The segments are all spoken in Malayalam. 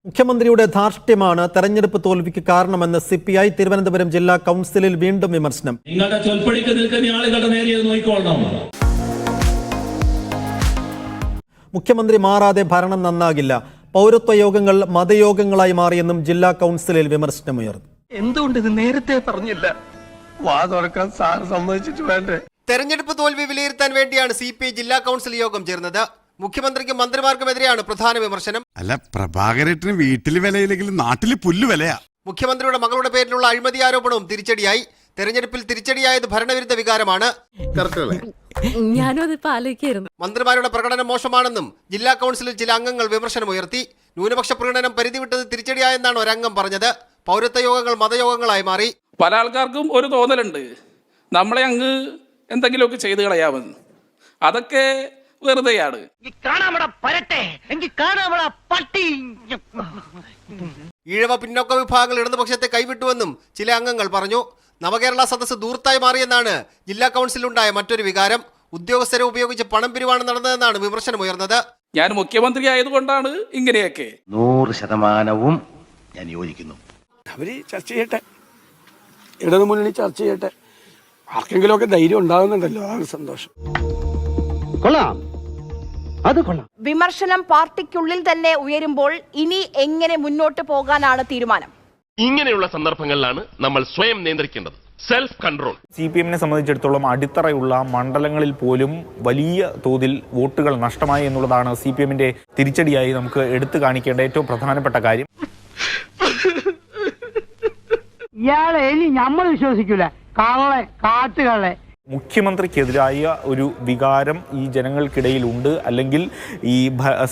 മുഖ്യമന്ത്രിയുടെ ധാർഷ്ട്യമാണ് തെരഞ്ഞെടുപ്പ് തോൽവിക്ക് കാരണമെന്ന് CPI തിരുവനന്തപുരം ജില്ലാ കൗൺസിലിൽ വീണ്ടും വിമർശനം. നിങ്ങളുടെ ചൊൽപ്പടിക്ക് നിൽക്കുന്ന ആളുകളുടെ നേരെ നോക്കിക്കൊള്ളണം. മുഖ്യമന്ത്രി മാറാതെ ഭരണം നന്നാകില്ല. പൗരത്വ യോഗങ്ങൾ മതയോഗങ്ങളായി മാറിയെന്നും ജില്ലാ കൗൺസിലിൽ വിമർശനമുയർന്നു. എന്തുകൊണ്ട് ഇത് നേരത്തെ പറഞ്ഞില്ല? വാ തുറക്കാൻ സാർ സമ്മതിച്ചിട്ട് വേണ്ടേ? തെരഞ്ഞെടുപ്പ് തോൽവി വിലയിരുത്താൻ വേണ്ടിയാണ് CPI ജില്ലാ കൗൺസിൽ യോഗം ചേർന്നത്. മുഖ്യമന്ത്രിക്കും മന്ത്രിമാർക്കുമെതിരെയാണ് പ്രധാന വിമർശനം. അല്ല, പ്രഭാകരേട്ടന് വീട്ടില് വിലയില്ലെങ്കിലും നാട്ടില് പുല്ല് വിലയാ. മുഖ്യമന്ത്രിയുടെ മകളുടെ പേരിലുള്ള അഴിമതി ആരോപണവും തിരിച്ചടിയായി. തെരഞ്ഞെടുപ്പിൽ തിരിച്ചടിയായത് ഭരണവിരുദ്ധ വികാരമാണ്. മന്ത്രിമാരുടെ പ്രകടനം മോശമാണെന്നും ജില്ലാ കൗൺസിലിൽ ചില അംഗങ്ങൾ വിമർശനമുയർത്തി. ന്യൂനപക്ഷ പ്രകടനം പരിധി വിട്ടത് തിരിച്ചടിയായെന്നാണ് ഒരംഗം പറഞ്ഞത്. പൗരത്വ യോഗങ്ങൾ മതയോഗങ്ങളായി മാറി. പല ആൾക്കാർക്കും ഒരു തോന്നലുണ്ട്, നമ്മളെ അങ്ങ് എന്തെങ്കിലുമൊക്കെ ചെയ്തു കളയാമെന്ന്. അതൊക്കെ വെറുതെയാണ്. ഈഴവ പിന്നോക്ക വിഭാഗങ്ങൾ ഇടതുപക്ഷത്തെ കൈവിട്ടുവെന്നും ചില അംഗങ്ങൾ പറഞ്ഞു. നവകേരള സദസ്സ് ദൂർത്തായി മാറിയെന്നാണ് ജില്ലാ കൗൺസിലുണ്ടായ മറ്റൊരു വികാരം. ഉദ്യോഗസ്ഥരെ ഉപയോഗിച്ച് പണം പിരിവാണ് നടന്നതെന്നാണ് വിമർശനമുയർന്നത്. ഞാൻ മുഖ്യമന്ത്രി ആയതുകൊണ്ടാണ് ഇങ്ങനെയൊക്കെ. 100% ഞാൻ യോജിക്കുന്നു. അവര് ചർച്ച ചെയ്യട്ടെ, ഇടതു മുന്നണി ചർച്ച ചെയ്യട്ടെ. ആർക്കെങ്കിലും ഒക്കെ ധൈര്യം ഉണ്ടാകുന്നുണ്ടല്ലോ, അതാണ് സന്തോഷം. കൊള്ളാം, അത് കൊള്ളാം. വിമർശനം പാർട്ടിക്കുള്ളിൽ തന്നെ ഉയരുമ്പോൾ ഇനി എങ്ങനെ മുന്നോട്ട് പോകാനാണ് തീരുമാനം? ഇങ്ങനെയുള്ള സന്ദർഭങ്ങളിലാണ് നമ്മൾ സ്വയം നിയന്ത്രിക്കേണ്ടത്. Self control. CPM-നെ സംബന്ധിച്ചിടത്തോളം അടിത്തറയുള്ള മണ്ഡലങ്ങളിൽ പോലും വലിയ തോതിൽ വോട്ടുകൾ നഷ്ടമായി എന്നുള്ളതാണ് CPM-ന്റെ തിരിച്ചടിയായി നമുക്ക് എടുത്തു കാണിക്കേണ്ട ഏറ്റവും പ്രധാനപ്പെട്ട കാര്യം. ഇയാളെ ഇനി നമ്മൾ വിശ്വസിക്കൂല, കള്ളെ കാട്ടുകളെ. മുഖ്യമന്ത്രിക്കെതിരായ ഒരു വികാരം ഈ ജനങ്ങൾക്കിടയിൽ ഉണ്ട്, അല്ലെങ്കിൽ ഈ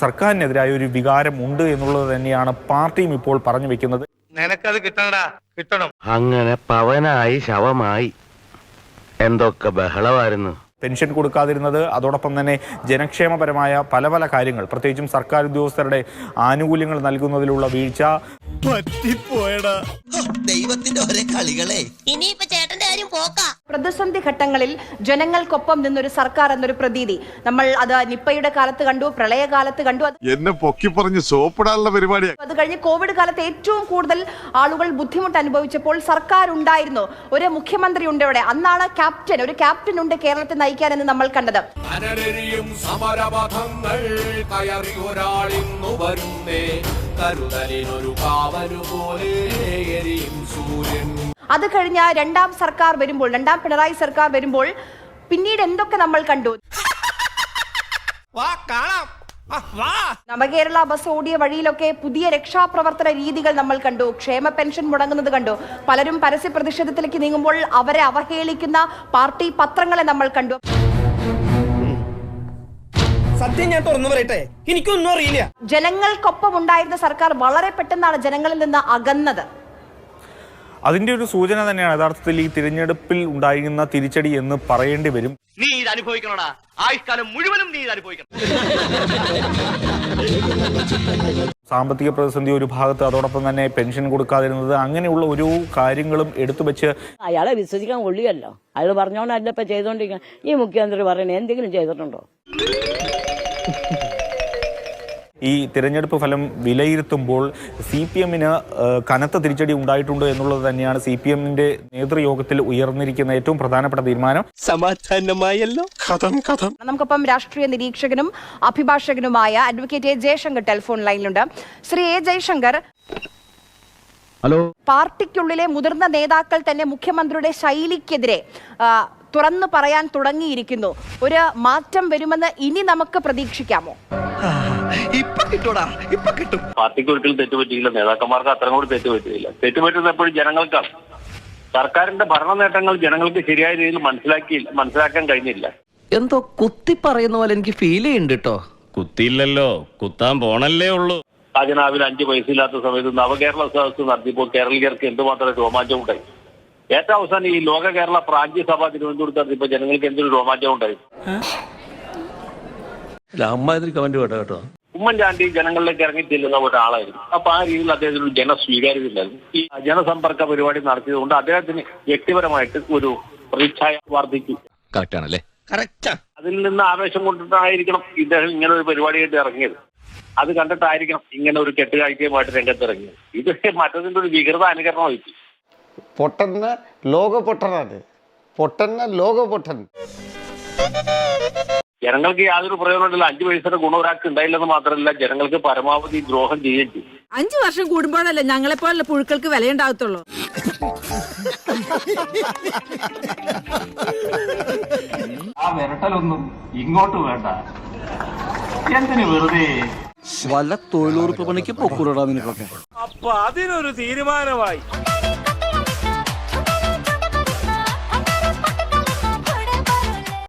സർക്കാരിനെതിരായ ഒരു വികാരം ഉണ്ട് എന്നുള്ളത് തന്നെയാണ് പാർട്ടിയും ഇപ്പോൾ പറഞ്ഞു വെക്കുന്നത്. നിനക്കത് കിട്ടണം. അങ്ങനെ പവനായി ശവമായി എന്തൊക്കെ ബഹളമായിരുന്നു. പെൻഷൻ കൊടുക്കാതിരുന്നത്, അതോടൊപ്പം തന്നെ ജനക്ഷേമപരമായ പല പല കാര്യങ്ങൾ, പ്രത്യേകിച്ചും സർക്കാർ ഉദ്യോഗസ്ഥരുടെ ആനുകൂല്യങ്ങൾ നൽകുന്നതിലുള്ള വീഴ്ച. പ്രതിസന്ധി ഘട്ടങ്ങളിൽ ജനങ്ങൾക്കൊപ്പം നിന്നൊരു സർക്കാർ എന്നൊരു പ്രതീതി നമ്മൾ അത് നിപ്പയുടെ കാലത്ത് കണ്ടു, പ്രളയകാലത്ത് കണ്ടു. എന്നെ പൊക്കി പറഞ്ഞ് സോപ്പിടാനുള്ള പരിപാടിയാണ്. അത് കഴിഞ്ഞ് കോവിഡ് കാലത്ത് ഏറ്റവും കൂടുതൽ ആളുകൾ ബുദ്ധിമുട്ട് അനുഭവിച്ചപ്പോൾ സർക്കാർ ഉണ്ടായിരുന്നു, ഒരു മുഖ്യമന്ത്രി ഉണ്ട് ഇവിടെ. അന്നാണ് ഒരു ക്യാപ്റ്റൻ ഉണ്ട് കേരളത്തെ നയിക്കാനെന്ന് നമ്മൾ കണ്ടത്. അത് കഴിഞ്ഞ രണ്ടാം പിണറായി സർക്കാർ വരുമ്പോൾ പിന്നീട് എന്തൊക്കെ നമ്മൾ കണ്ടു? നവകേരള ബസ് ഓടിയ വഴിയിലൊക്കെ പുതിയ രക്ഷാപ്രവർത്തന രീതികൾ നമ്മൾ കണ്ടു. ക്ഷേമ പെൻഷൻ മുടങ്ങുന്നത് കണ്ടു. പലരും പരസ്യ പ്രതിഷേധത്തിലേക്ക് നീങ്ങുമ്പോൾ അവരെ അവഹേളിക്കുന്ന പാർട്ടി പത്രങ്ങളെ നമ്മൾ കണ്ടു. സത്യം ഞാൻ തുറന്നു പറയട്ടെ, എനിക്കൊന്നും അറിയില്ല. ജനങ്ങൾക്കൊപ്പം ഉണ്ടായിരുന്ന സർക്കാർ വളരെ പെട്ടെന്നാണ് ജനങ്ങളിൽ നിന്ന് അകന്നത്. അതിന്റെ ഒരു സൂചന തന്നെയാണ് യഥാർത്ഥത്തിൽ ഈ തിരഞ്ഞെടുപ്പിൽ ഉണ്ടായിരുന്ന തിരിച്ചടി എന്ന് പറയേണ്ടി വരും. നീ ഇത് അനുഭവിക്കണോടാ, ആയുഷ്കാലം മുഴുവനും നീ ഇത് അനുഭവിക്കണം. സാമ്പത്തിക പ്രതിസന്ധി ഒരു ഭാഗത്ത്, അതോടൊപ്പം തന്നെ പെൻഷൻ കൊടുക്കാതിരുന്നത്, അങ്ങനെയുള്ള ഒരു കാര്യങ്ങളും എടുത്തുവെച്ച് അയാളെ വിശ്വസിക്കാൻ കൊള്ളിയല്ലോ. അയാൾ പറഞ്ഞോണ്ടല്ല ഇപ്പൊ ചെയ്തോണ്ടിരിക്കണം. ഈ മുഖ്യമന്ത്രി പറയണേ എന്തെങ്കിലും ചെയ്തിട്ടുണ്ടോ? ഈ തിരഞ്ഞെടുപ്പ് ഫലം വിലയിരുത്തുമ്പോൾ CPM-ന് കനത്ത തിരിച്ചടി ഉണ്ടായിട്ടുണ്ട് എന്നുള്ളത് തന്നെയാണ് CPM-ന്റെ നേതൃയോഗത്തിൽ ഉയർന്നിരിക്കുന്ന ഏറ്റവും പ്രധാനപ്പെട്ട തീരുമാനം. സമാധാനമായല്ലോ. നമുക്കൊപ്പം രാഷ്ട്രീയ നിരീക്ഷകനും അഭിഭാഷകനുമായ അഡ്വക്കേറ്റ് A. ജയശങ്കർ ടെലിഫോൺ ലൈനിലുണ്ട്. ശ്രീ A. ജയശങ്കർ, ഹലോ. പാർട്ടിക്കുള്ളിലെ മുതിർന്ന നേതാക്കൾ തന്നെ മുഖ്യമന്ത്രിയുടെ ശൈലിക്കെതിരെ തുറന്നു പറയാൻ തുടങ്ങിയിരിക്കുന്നു. ഒരു മാറ്റം വരുമെന്ന് ഇനി നമുക്ക് പ്രതീക്ഷിക്കാമോ? പാർട്ടിക്ക് ഒരിക്കലും തെറ്റുപറ്റിയില്ല, നേതാക്കന്മാർക്ക് അത്രയും കൂടി തെറ്റുപറ്റിയില്ല. തെറ്റുപറ്റുന്നത് എപ്പോഴും ജനങ്ങൾക്കാണ്. സർക്കാരിന്റെ ഭരണ നേട്ടങ്ങൾ ജനങ്ങൾക്ക് ശരിയായ രീതിയിൽ മനസ്സിലാക്കാൻ കഴിഞ്ഞില്ല. എന്തോ കുത്തി പറയുന്ന പോലെ എനിക്ക് ഫീൽ ചെയ്യുന്നുണ്ട് കേട്ടോ. കുത്തിയില്ലല്ലോ, കുത്താൻ പോണല്ലേ ഉള്ളൂ. ഖജനാവിൽ 5 പൈസ ഇല്ലാത്ത സമയത്ത് നവകേരള സദസ്സ് നടത്തിയപ്പോൾ കേരളീയർക്ക് എന്തുമാത്രം രോമാഞ്ചം ഉണ്ടായി. ഏറ്റവും അവസാനം ഈ ലോക കേരള പ്രാജ്യസഭ തിരുവനന്തപുരത്ത് നടത്തിയപ്പോൾ ജനങ്ങൾക്ക് എന്തൊരു രോമാഞ്ചം ഉണ്ടായി. കേട്ടോ. ഉമ്മൻചാണ്ടി ജനങ്ങളിലേക്ക് ഇറങ്ങി ചെല്ലുന്ന ഒരാളായിരുന്നു. അപ്പൊ ആ രീതിയിൽ അദ്ദേഹത്തിന് ഒരു ജനസ്വീകാര്യത ഉണ്ടായിരുന്നു. ഈ ജനസമ്പർക്ക പരിപാടി നടത്തിയതുകൊണ്ട് അദ്ദേഹത്തിന് വ്യക്തിപരമായിട്ട് ഒരു പ്രതിച്ഛായ വർദ്ധിച്ചു. കറക്റ്റ് ആണല്ലേ? അതിൽ നിന്ന് ആവേശം കൊണ്ടിട്ടായിരിക്കണം ഇദ്ദേഹം ഇങ്ങനെ ഒരു പരിപാടിയായിട്ട് ഇറങ്ങിയത്. അത് കണ്ടിട്ടായിരിക്കണം ഇങ്ങനെ ഒരു കെട്ടുകാഴ്ചയുമായിട്ട് രംഗത്തിറങ്ങിയത്. ഇത് മറ്റതിന്റെ ഒരു വികൃത അനുകരണമായിട്ട്. പൊട്ടന്ന ലോക പൊട്ടനാണ്, പൊട്ടന്ന ലോക പൊട്ടൻ. ജനങ്ങൾക്ക് യാതൊരു പ്രയോജനമില്ല. 5 പൈസയുടെ ഗുണം ഒരാൾക്ക് ഉണ്ടായില്ലെന്ന് മാത്രമല്ല, ജനങ്ങൾക്ക് പരമാവധി ദ്രോഹം ചെയ്യുകയും ചെയ്യും. 5 വർഷം കൂടുമ്പോഴല്ലേ ഞങ്ങളെപ്പോലുള്ള പുഴുക്കൾക്ക് വിലയുണ്ടാകത്തുള്ളൂ. ആ വിരട്ടലൊന്നും ഇങ്ങോട്ട് വേണ്ട. എന്തിനു വെറുതെ വല്ല തൊഴിലുറപ്പ് പണിക്ക് പൊക്കൂടാ നിനക്കൊക്കെ. അപ്പൊ അതിനൊരു തീരുമാനമായി.